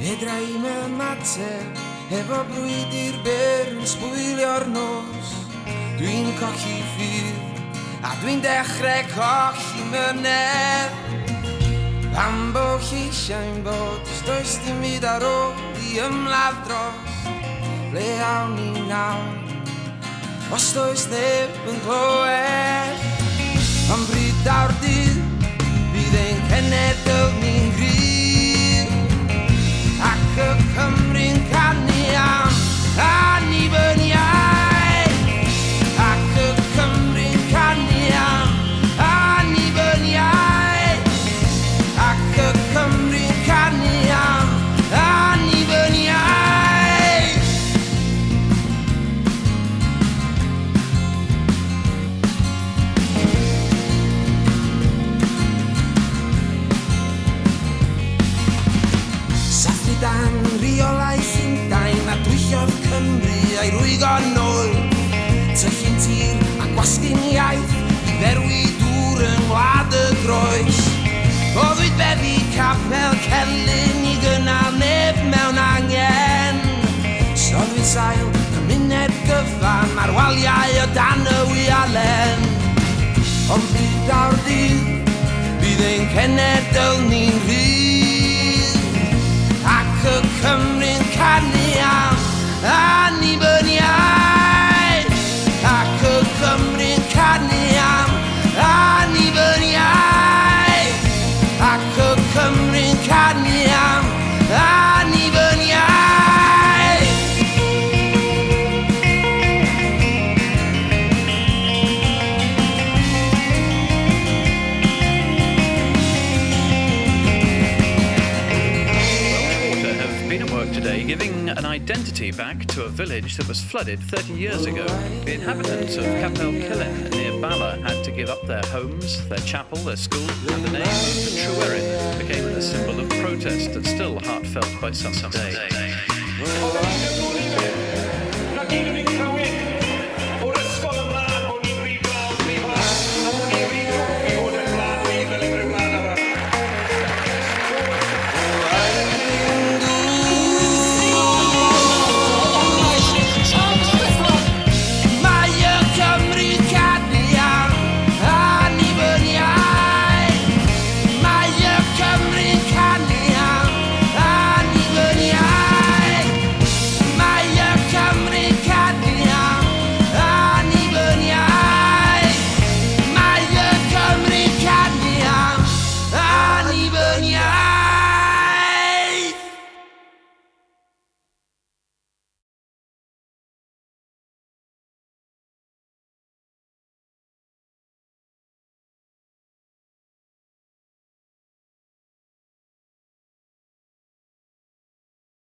Fedrai'm ymateb efo brwydyr byr yn sbwylio'r nos. Dwi'n colli ffydd a dwi'n dechrau colli mynedd. Pan bo lleisiau'n bod, does dim byd ar ôl i ymladd dros. Ble awn ni nawr, os does neb yn clywed. Pan bryd awr dydd, bydd ein cenedl ni'n gryf. Ac y Cymru'n canu am annibyniaeth. Ac y Cymru'n canu am annibyniaeth. Ac y Cymru'n canu am annibyniaeth. Sathru dan reolaeth Llundain a dwyllodd Cymru a'i rwygo nôl. Tyllun tir a gwasgu'n iaith i ferwi dŵr yng ngwlad y groes. Boddwyd beddi capel celyn i gynnal neb mewn angen. Soddwyd sail cymuned gyfan marwaliau o dan y wialen. Ond bryd awr dydd bydd ein cenedl ni'n rhydd. Ac y Cymru'n canu am annibyniaeth. Ac y Cymru'n canu am annibyniaeth. Ac y Cymru'n canu am annibyniaeth. Today, giving an identity back to a village that was flooded 30 years ago. The inhabitants of Capel Cilyn near Bala had to give up their homes, their chapel, their school, and the name of the Trwbz became a symbol of protest that's still heartfelt by some today.